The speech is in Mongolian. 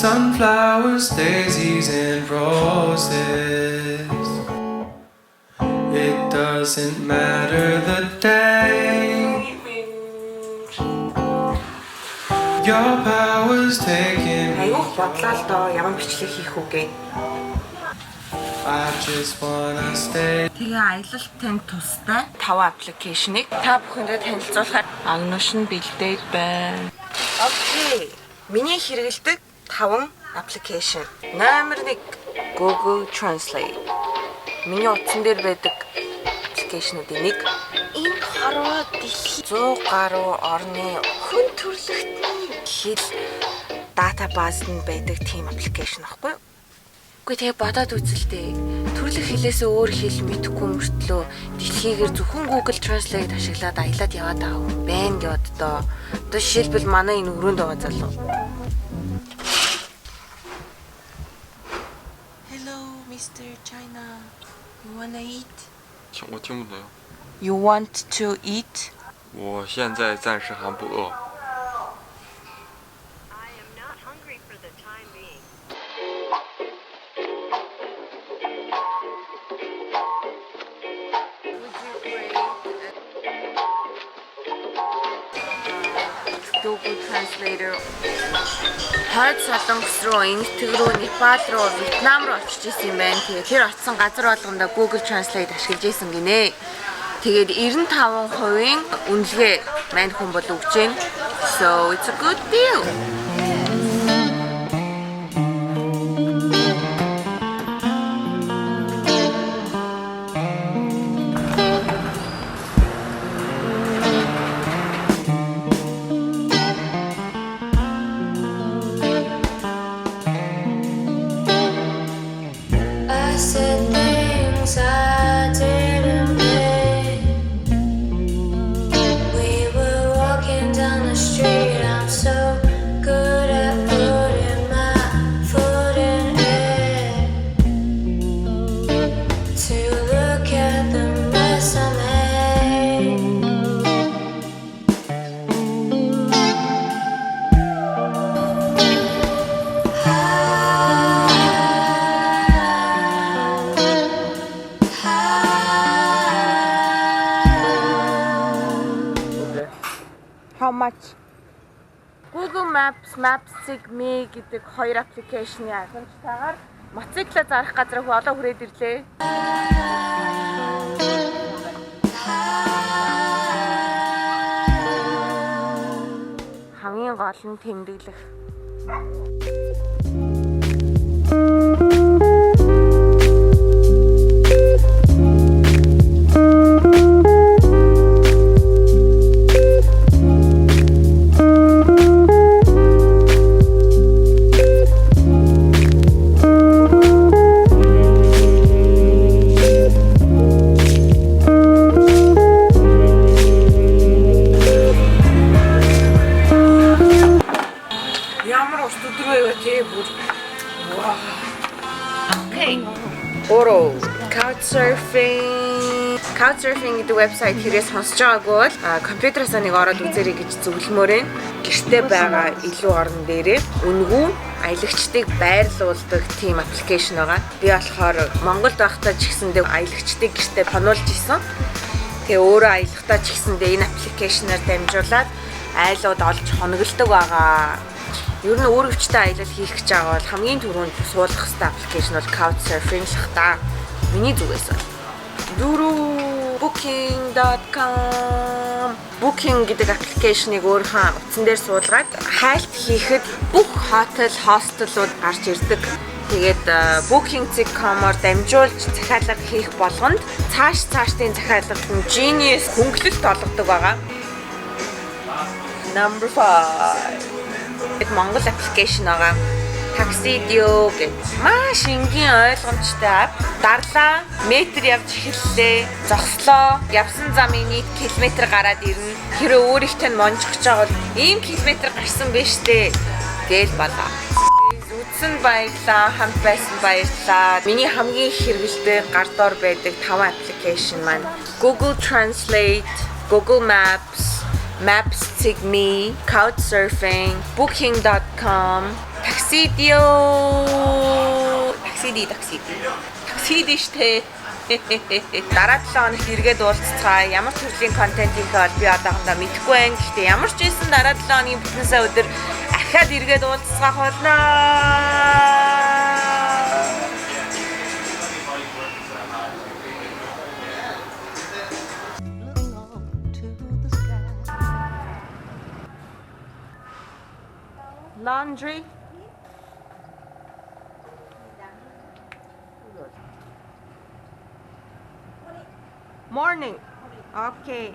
Sunflowers, daisies, and roses. It doesn't matter the day. Your power's taking me. Айгуух бодлоо л доо ямар бичлэг хийх үгээ. I just wanna stay. Тэгээ аялал танд тустай 5 аппликейшнийг та бүхэндээ танилцуулахаар агнууш нь бэлдээд байна. Окей. Миний хэрэгэлдэг 5 аппликейшн. Номер 1 Google Translate. Миний утсан дээр байдаг аппликейшнуудын нэг. Энэ хорвоо дэлхийн 100 гаруй орны хүн төрөлхтний хэл датабазд нь байдаг тийм аппликейшн аахгүй юу? Гэхдээ тэгээ бодоод үзэлтэй. Төрлөх хэлээс өөр хэл мэдэхгүй мөртлөө дэлхийгээр зөвхөн Google Translate ашиглаад аялаад яваад байгаа юм байна гэвд одоо жишээлбэл манай энэ өрөөнд байгаа залуу. Hello, Mr. China. You wanna eat? 我听不懂。 You want to eat? 我现在暂时还不饿。 Google Translator. Хойд Солонгос руу, Энэтхэг рүү, Непал руу, Вьетнам руу очиж исэн юм байна. Тэгээд тэр очсон газар болгондоо Google Translate ашиглаж исэн гинэ. Тэгээд 95%-ийн үнэлгээ мань хүн бол өгч байна. So it's a good deal. How much? Google Maps, Maps.me гэдэг хоёр аппликейшны хангалтайгаар мотоциклаа зарах газар олон хүрээд ирлээ. Хамгийн гол нь тэмдэглэх. Oro Couchsurfing гэдэг вебсайт хэрэгээс сонсож байгаагүй бол компьютераас нэг ороод үзээрэй гэж зөвлөмөр байна. Гэртээ байгаа илүү орон дээрээ үнэгүй аялагчдыг байрлуулдаг тийм аппликейшн байгаа. Би болохоор Монголд байхдаа ч гэсэндээ аялагчдыг гэртээ хонуулж исэн. Тэгээ өөрөө аялахдаа ч гэсэндээ энэ аппликейшнаар дамжуулаад айлууд олж хоногддог байгаа. Ер нь өөрөвчтэй аялал хийх гэж байгаа бол хамгийн түрүүнд суулгах хэрэгтэй аппликейшн бол Couchsurfing л та. Миний зүгээс бол Booking.com Booking гэдэг аппликейшнийг өөрийнхөө утсан дээр суулгаад хайлт хийхэд бүх хотел, хостелууд гарч ирдэг. Тэгээд Booking.com-оор дамжуулж захиалга хийх болгонд цаашдын захиалгад нь Genius хөнгөлөлт олгодог байгаа. Number 5 Монгол аппликейшн байгаа. Taxidio гэх маш энгийн ойлгомжтой app. Дарлаа, метр явж эхэллээ, зогслоо, явсан замын нийт километр гараад ирнэ. Хэрэв өөрийнхөө монжгож байгаа бол ийм километр гарсан байж тээ гээл болоо. Үзсэн баярлаа, хамт байсан баярлаа. Миний хамгийн хэрэгэлдэг гардоор байдаг 5 аппликейшн маань Google Translate, Google Maps, Maps.me, Couchsurfing, Booking.com, Таксидио. Таксиди штэ. Дараа 7 хоногт эргээд уулзцгаа. Ямар төрлийн контент хийх бол би одоохондоо мэдэхгүй байна. Гэхдээ ямар ч байсан дараа 7 хоногийн бүтэн сая өдөр ахаад эргээд уулзцгаах болно. Laundry. Morning. Okay.